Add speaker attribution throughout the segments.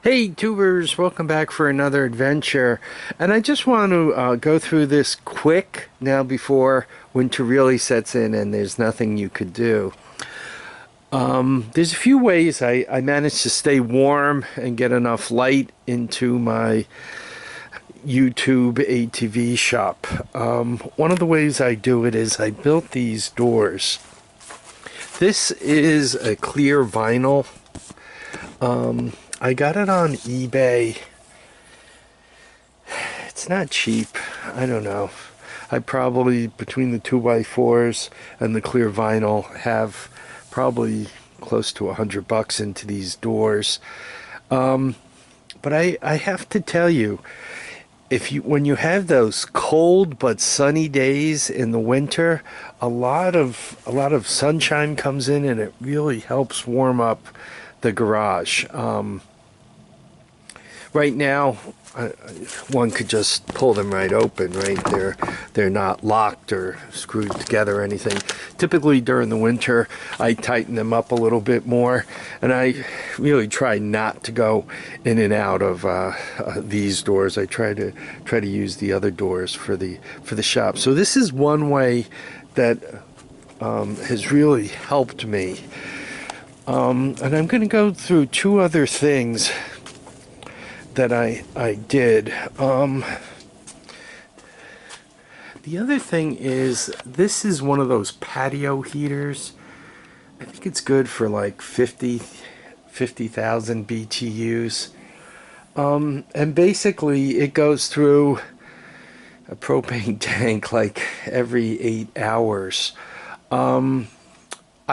Speaker 1: Hey tubers, welcome back for another adventure. And I just want to go through this quick now before winter really sets in and there's nothing you could do. There's a few ways I managed to stay warm and get enough light into my YouTube ATV shop. One of the ways I do it is I built these doors. This is a clear vinyl. I got it on eBay. It's not cheap. I don't know. I probably, between the 2x4s and the clear vinyl, have probably close to $100 into these doors. But I have to tell you, when you have those cold but sunny days in the winter, a lot of sunshine comes in and it really helps warm up the garage. Right now, one could just pull them right open, right? They're not locked or screwed together or anything. Typically during the winter, I tighten them up a little bit more, and I really try not to go in and out of these doors. I try to use the other doors for the shop. So this is one way that has really helped me. And I'm going to go through two other things that I did. The other thing is, this is one of those patio heaters. I think it's good for like 50,000 BTUs. And basically it goes through a propane tank like every 8 hours. I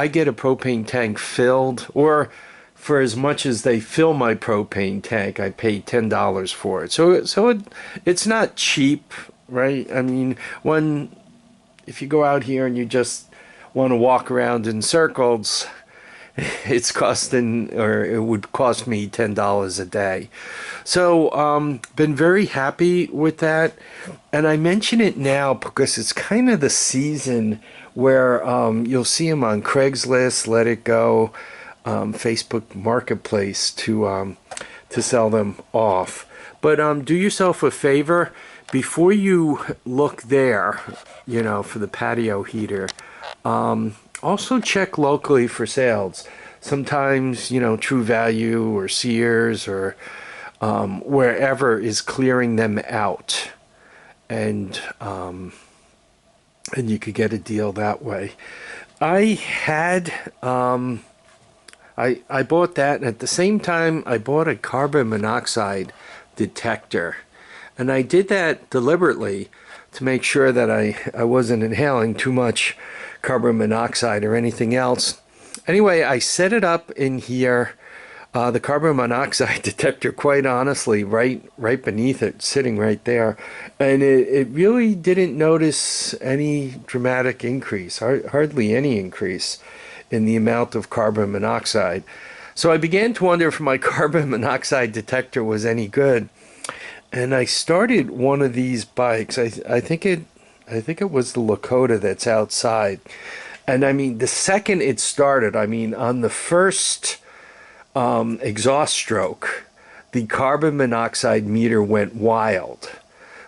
Speaker 1: get a propane tank filled, or for as much as they fill my propane tank, I pay $10 for it. So it's not cheap, right? I mean, if you go out here and you just want to walk around in circles, it's costing, or it would cost me $10 a day. So, been very happy with that. And I mention it now because it's kind of the season where you'll see them on Craigslist, Let It Go, Facebook Marketplace to sell them off. But do yourself a favor before you look there, for the patio heater. Also check locally for sales. Sometimes, True Value or Sears or wherever is clearing them out, and you could get a deal that way. I had I bought that, and at the same time I bought a carbon monoxide detector, and I did that deliberately to make sure that I wasn't inhaling too much carbon monoxide or anything else. Anyway, I set it up in here, the carbon monoxide detector, quite honestly, right beneath it, sitting right there, and it really didn't notice any dramatic increase, hardly any increase in the amount of carbon monoxide. So I began to wonder if my carbon monoxide detector was any good, and I started one of these bikes. I think it was the Lakota that's outside. And I mean, the second it started, I mean, on the first exhaust stroke, the carbon monoxide meter went wild.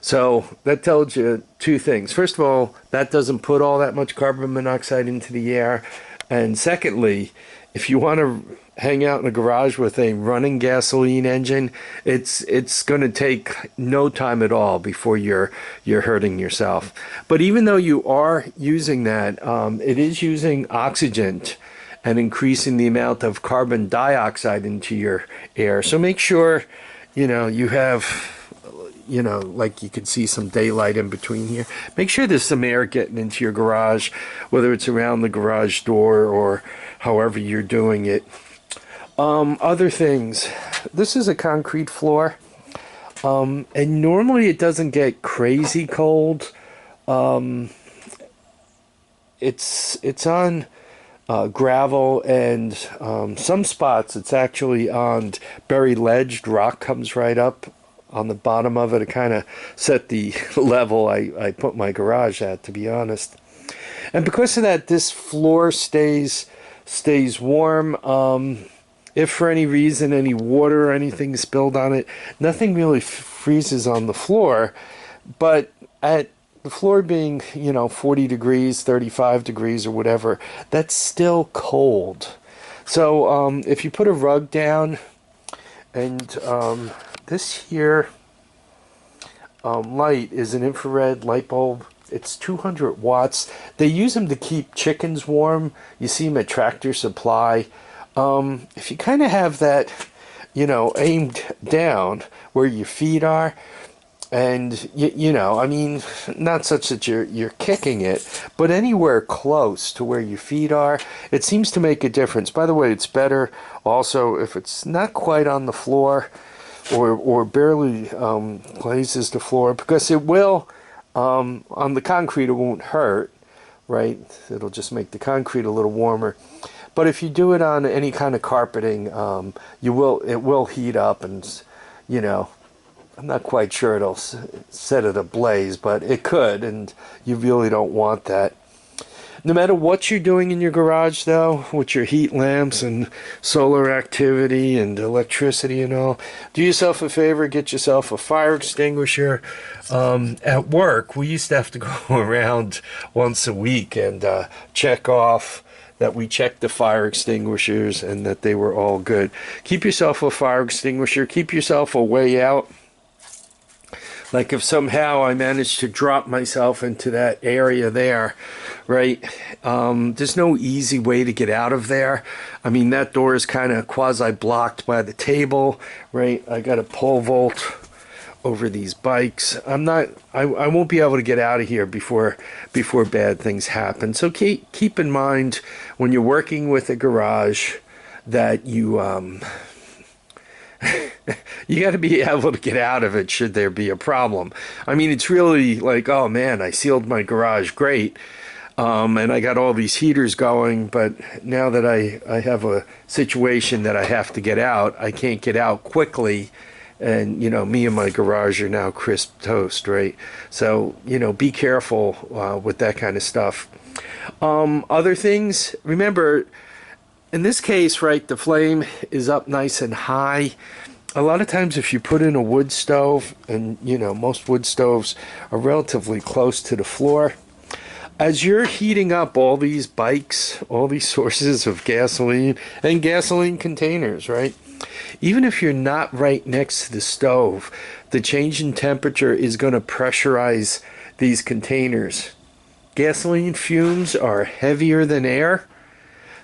Speaker 1: So that tells you two things. First of all, that doesn't put all that much carbon monoxide into the air. And secondly, if you want to hang out in a garage with a running gasoline engine, it's going to take no time at all before you're hurting yourself. But even though you are using that, it is using oxygen and increasing the amount of carbon dioxide into your air. So make sure you have, like you can see some daylight in between here. Make sure there's some air getting into your garage, whether it's around the garage door or however you're doing it. Other things. This is a concrete floor, and normally it doesn't get crazy cold. It's on gravel, and some spots it's actually on buried ledge. Rock comes right up on the bottom of it to kind of set the level I put my garage at, to be honest. And because of that, this floor stays warm. if for any reason any water or anything is spilled on it, nothing really freezes on the floor. But at the floor being, 40 degrees, 35 degrees or whatever, that's still cold. So if you put a rug down, and this here light is an infrared light bulb. It's 200 watts. They use them to keep chickens warm. You see them at Tractor Supply. If you kind of have that, aimed down where your feet are, and I mean, not such that you're kicking it, but anywhere close to where your feet are, it seems to make a difference. By the way, it's better also if it's not quite on the floor, or barely glazes the floor, because it will, on the concrete it won't hurt, right? It'll just make the concrete a little warmer. But if you do it on any kind of carpeting, it will heat up, and I'm not quite sure it'll set it ablaze, but it could, and you really don't want that. No matter what you're doing in your garage, though, with your heat lamps and solar activity and electricity and all, do yourself a favor, get yourself a fire extinguisher. At work, we used to have to go around once a week and check off that we checked the fire extinguishers and that they were all good. Keep yourself a fire extinguisher. Keep yourself a way out. Like if somehow I managed to drop myself into that area there, right? There's no easy way to get out of there. I mean, that door is kind of quasi-blocked by the table, right? I got a pole vault over these bikes. I won't be able to get out of here before bad things happen. So keep in mind when you're working with a garage that you you got to be able to get out of it should there be a problem. I mean, it's really like, oh man, I sealed my garage, great. And I got all these heaters going, but now that I have a situation that I have to get out, I can't get out quickly. And, me and my garage are now crisp toast, right? So, be careful with that kind of stuff. Other things, remember, in this case, right, the flame is up nice and high. A lot of times if you put in a wood stove, and, most wood stoves are relatively close to the floor, as you're heating up all these bikes, all these sources of gasoline, and gasoline containers, right? Even if you're not right next to the stove, the change in temperature is going to pressurize these containers. Gasoline fumes are heavier than air,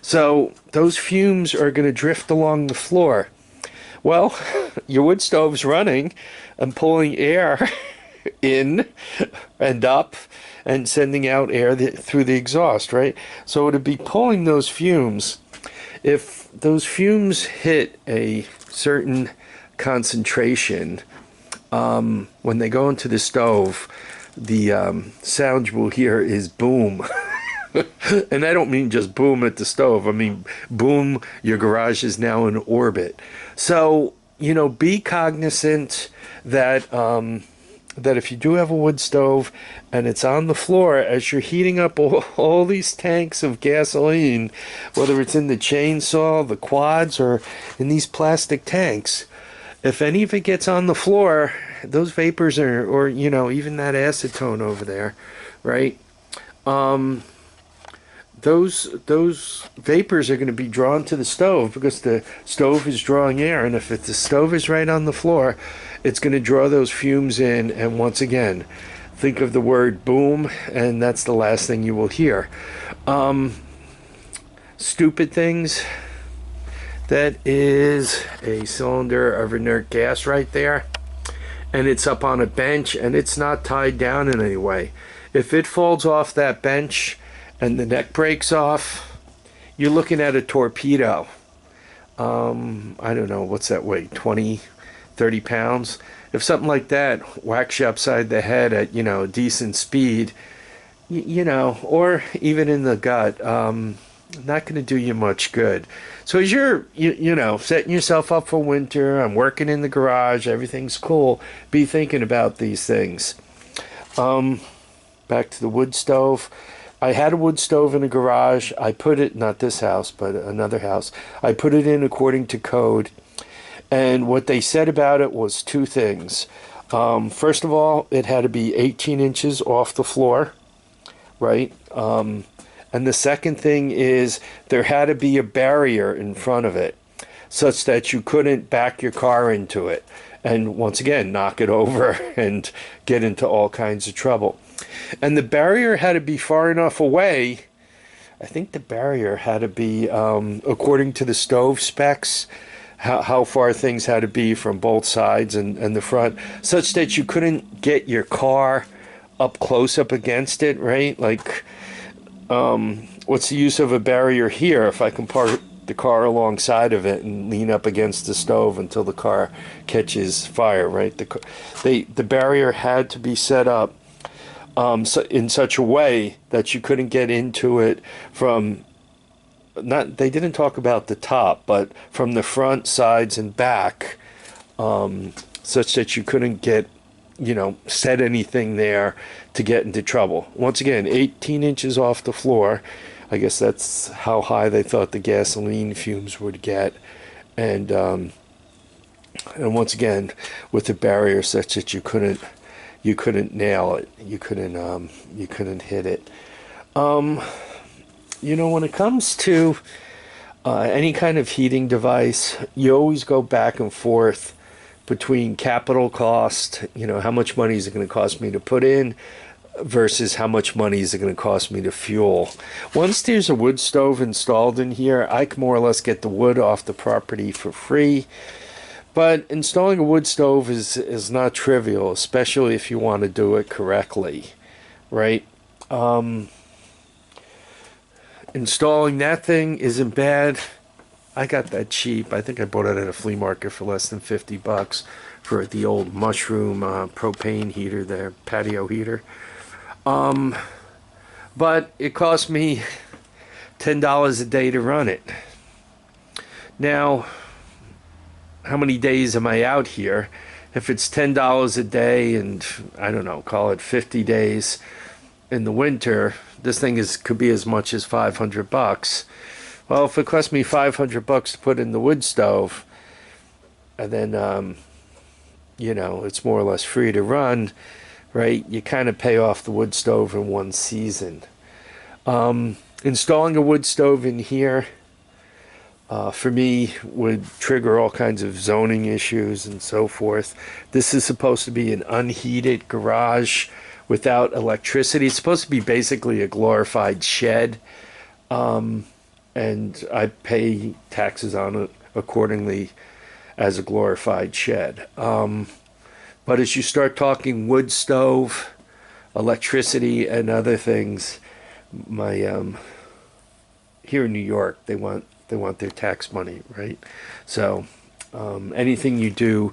Speaker 1: so those fumes are going to drift along the floor. Well, your wood stove's running and pulling air in and up and sending out air through the exhaust, right? So it'd be pulling those fumes. If those fumes hit a certain concentration, when they go into the stove, the sound you will hear is boom. And I don't mean just boom at the stove. I mean boom, your garage is now in orbit. So, be cognizant that that if you do have a wood stove and it's on the floor, as you're heating up all these tanks of gasoline, whether it's in the chainsaw, the quads, or in these plastic tanks, if any of it gets on the floor, those vapors are, or even that acetone over there, right? Those vapors are going to be drawn to the stove because the stove is drawing air, and if the stove is right on the floor, it's going to draw those fumes in, and once again, think of the word boom, and that's the last thing you will hear. Stupid things. That is a cylinder of inert gas right there, and it's up on a bench, and it's not tied down in any way. If it falls off that bench and the neck breaks off, you're looking at a torpedo. I don't know, what's that weight, 20, 30 pounds? If something like that whacks you upside the head at, a decent speed, or even in the gut, not going to do you much good. So as you're, setting yourself up for winter, I'm working in the garage, everything's cool, be thinking about these things. Back to the wood stove. I had a wood stove in a garage. I put it, not this house, but another house. I put it in according to code. And what they said about it was two things. First of all, it had to be 18 inches off the floor, right? And the second thing is there had to be a barrier in front of it such that you couldn't back your car into it and once again knock it over and get into all kinds of trouble. And the barrier had to be far enough away. I think the barrier had to be, according to the stove specs, how far things had to be from both sides and the front, such that you couldn't get your car up close up against it, right? Like, what's the use of a barrier here if I can park the car alongside of it and lean up against the stove until the car catches fire, right? The barrier had to be set up in such a way that you couldn't get into it from, not, they didn't talk about the top, but from the front, sides, and back, such that you couldn't get, set anything there to get into trouble. Once again, 18 inches off the floor. I guess that's how high they thought the gasoline fumes would get, and once again, with the barrier such that you couldn't nail it, you couldn't hit it. When it comes to any kind of heating device, you always go back and forth between capital cost, how much money is it going to cost me to put in, versus how much money is it going to cost me to fuel. Once there's a wood stove installed in here, I can more or less get the wood off the property for free. But installing a wood stove is not trivial, especially if you want to do it correctly, right? Installing that thing isn't bad. I got that cheap. I think I bought it at a flea market for less than $50 for the old mushroom propane heater there, patio heater. But it cost me $10 a day to run it. Now, how many days am I out here? If it's $10 a day and, I don't know, call it 50 days in the winter, this thing could be as much as $500. Well, if it cost me $500 to put in the wood stove, and then, it's more or less free to run, right? You kind of pay off the wood stove in one season. Installing a wood stove in here, for me, would trigger all kinds of zoning issues and so forth. This is supposed to be an unheated garage without electricity. It's supposed to be basically a glorified shed, and I pay taxes on it accordingly as a glorified shed. But as you start talking wood stove, electricity, and other things, here in New York, they want their tax money, right? So anything you do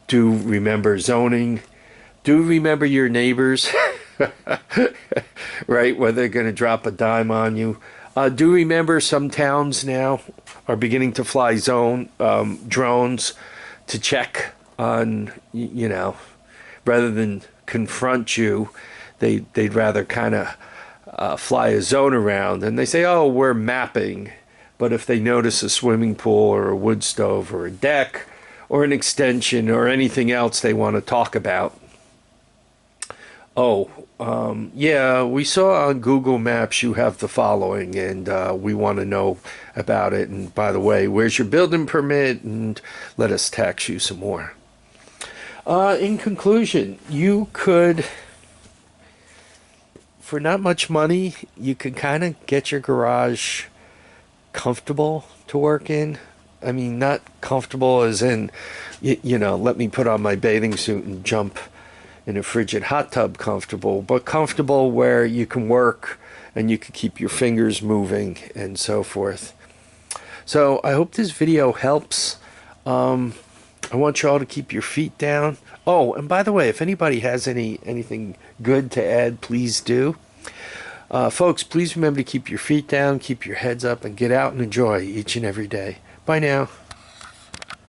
Speaker 1: remember zoning. Do remember your neighbors, right? Whether they're going to drop a dime on you. Do remember some towns now are beginning to fly drones to check on, rather than confront you, they'd rather kind of fly a zone around, and they say, oh, we're mapping. But if they notice a swimming pool or a wood stove or a deck or an extension or anything else they want to talk about, yeah, we saw on Google Maps you have the following, and we want to know about it. And by the way, where's your building permit? And let us tax you some more. In conclusion, you could, for not much money, you could kind of get your garage comfortable to work in. I mean, not comfortable as in, let me put on my bathing suit and jump in a frigid hot tub comfortable, but comfortable where you can work and you can keep your fingers moving and so forth. So I hope this video helps. I want you all to keep your feet down. Oh, and by the way, if anybody has anything good to add, please do. Folks, please remember to keep your feet down, keep your heads up, and get out and enjoy each and every day. Bye now.